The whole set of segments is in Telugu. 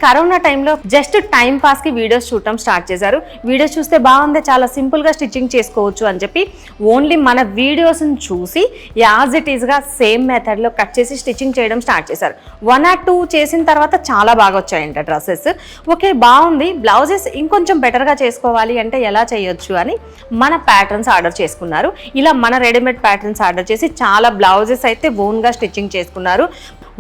కరోనా టైంలో జస్ట్ టైం పాస్కి వీడియోస్ చూడటం స్టార్ట్ చేశారు. వీడియోస్ చూస్తే బాగుంది, చాలా సింపుల్గా స్టిచ్చింగ్ చేసుకోవచ్చు అని చెప్పి ఓన్లీ మన వీడియోస్ని చూసి యాజ్ ఇట్ ఈస్గా సేమ్ మెథడ్లో కట్ చేసి స్టిచ్చింగ్ చేయడం స్టార్ట్ చేశారు. 1 or 2 చేసిన తర్వాత చాలా బాగా వచ్చాయంట డ్రెస్సెస్. ఓకే బాగుంది, బ్లౌజెస్ ఇంకొంచెం బెటర్గా చేసుకోవాలి అంటే ఎలా చేయొచ్చు అని మన ప్యాటర్న్స్ ఆర్డర్ చేసుకున్నారు. ఇలా మన రెడీమేడ్ ప్యాటర్న్స్ ఆర్డర్ చేసి చాలా బ్లౌజెస్ అయితే ఓన్గా స్టిచ్చింగ్ చేసుకున్నారు.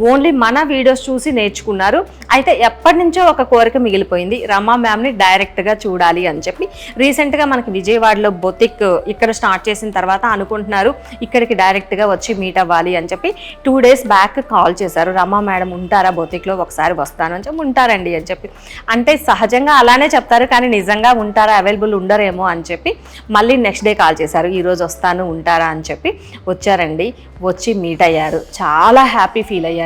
ఓన్లీ మన వీడియోస్ చూసి నేర్చుకున్నారు. అయితే ఎప్పటి నుంచో ఒక కోరిక మిగిలిపోయింది, రమా మ్యామ్ని డైరెక్ట్గా చూడాలి అని చెప్పి. రీసెంట్గా మనకి విజయవాడలో బొతిక్ ఇక్కడ స్టార్ట్ చేసిన తర్వాత అనుకుంటున్నారు ఇక్కడికి డైరెక్ట్గా వచ్చి మీట్ అవ్వాలి అని చెప్పి 2 days బ్యాక్ కాల్ చేశారు. రమా మేడం ఉంటారా బొతిక్లో, ఒకసారి వస్తాను అని చెప్పి. ఉంటారండి అని చెప్పి. అంటే సహజంగా అలానే చెప్తారు కానీ నిజంగా ఉంటారా, అవైలబుల్ ఉండరేమో అని చెప్పి మళ్ళీ నెక్స్ట్ డే కాల్ చేశారు. ఈరోజు వస్తాను ఉంటారా అని చెప్పి. వచ్చారండి, వచ్చి మీట్ అయ్యారు. చాలా హ్యాపీ ఫీల్ అయ్యారు.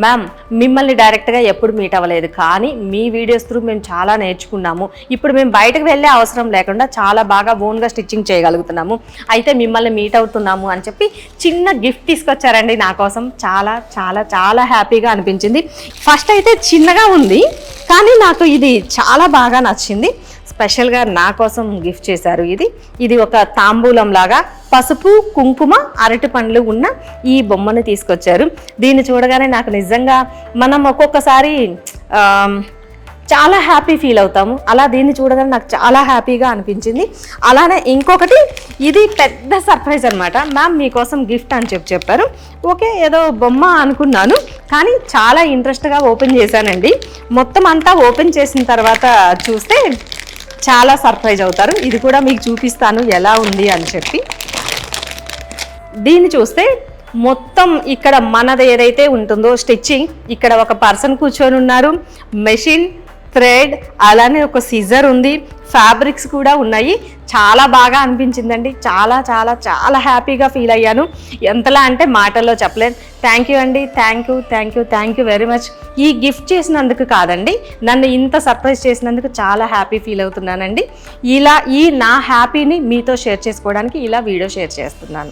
మ్యామ్ మిమ్మల్ని డైరెక్ట్గా ఎప్పుడు మీట్ అవ్వలేదు కానీ మీ వీడియోస్ త్రూ మేము చాలా నేర్చుకున్నాము. ఇప్పుడు మేము బయటకు వెళ్ళే అవసరం లేకుండా చాలా బాగా ఓన్గా స్టిచ్చింగ్ చేయగలుగుతున్నాము. అయితే మిమ్మల్ని మీట్ అవుతున్నాము అని చెప్పి చిన్న గిఫ్ట్ తీసుకొచ్చారండి నా కోసం. చాలా చాలా చాలా హ్యాపీగా అనిపించింది. ఫస్ట్ అయితే చిన్నగా ఉంది కానీ నాకు ఇది చాలా బాగా నచ్చింది. స్పెషల్గా నా కోసం గిఫ్ట్ చేశారు. ఇది ఒక తాంబూలం లాగా పసుపు కుంకుమ అరటి పండ్లు ఉన్న ఈ బొమ్మను తీసుకొచ్చారు. దీన్ని చూడగానే నాకు నిజంగా మనం ఒక్కొక్కసారి చాలా హ్యాపీ ఫీల్ అవుతాము. అలా దీన్ని చూడగానే నాకు చాలా హ్యాపీగా అనిపించింది. అలానే ఇంకొకటి, ఇది పెద్ద సర్ప్రైజ్ అనమాట. మ్యామ్ మీకోసం గిఫ్ట్ అని చెప్పారు. ఓకే ఏదో బొమ్మ అనుకున్నాను కానీ చాలా ఇంట్రెస్ట్గా ఓపెన్ చేశానండి. మొత్తం అంతా ఓపెన్ చేసిన తర్వాత చూస్తే చాలా సర్ప్రైజ్ అవుతారు. ఇది కూడా మీకు చూపిస్తాను ఎలా ఉంది అని చెప్పి. దీన్ని చూస్తే మొత్తం ఇక్కడ మనది ఏదైతే ఉంటుందో స్టిచ్చింగ్, ఇక్కడ ఒక పర్సన్ కూర్చొని ఉన్నారు, మెషిన్, థ్రెడ్, అలానే ఒక సిజర్ ఉంది, ఫ్యాబ్రిక్స్ కూడా ఉన్నాయి. చాలా బాగా అనిపించిందండి. చాలా చాలా చాలా హ్యాపీగా ఫీల్ అయ్యాను. ఎంతలా అంటే మాటల్లో చెప్పలేను. థ్యాంక్ యూ అండి, థ్యాంక్ యూ వెరీ మచ్. ఈ గిఫ్ట్ చేసినందుకు కాదండి, నన్ను ఇంత సర్ప్రైజ్ చేసినందుకు చాలా హ్యాపీ ఫీల్ అవుతున్నానండి. ఇలా నా హ్యాపీని మీతో షేర్ చేసుకోవడానికి ఇలా వీడియో షేర్ చేస్తున్నాను.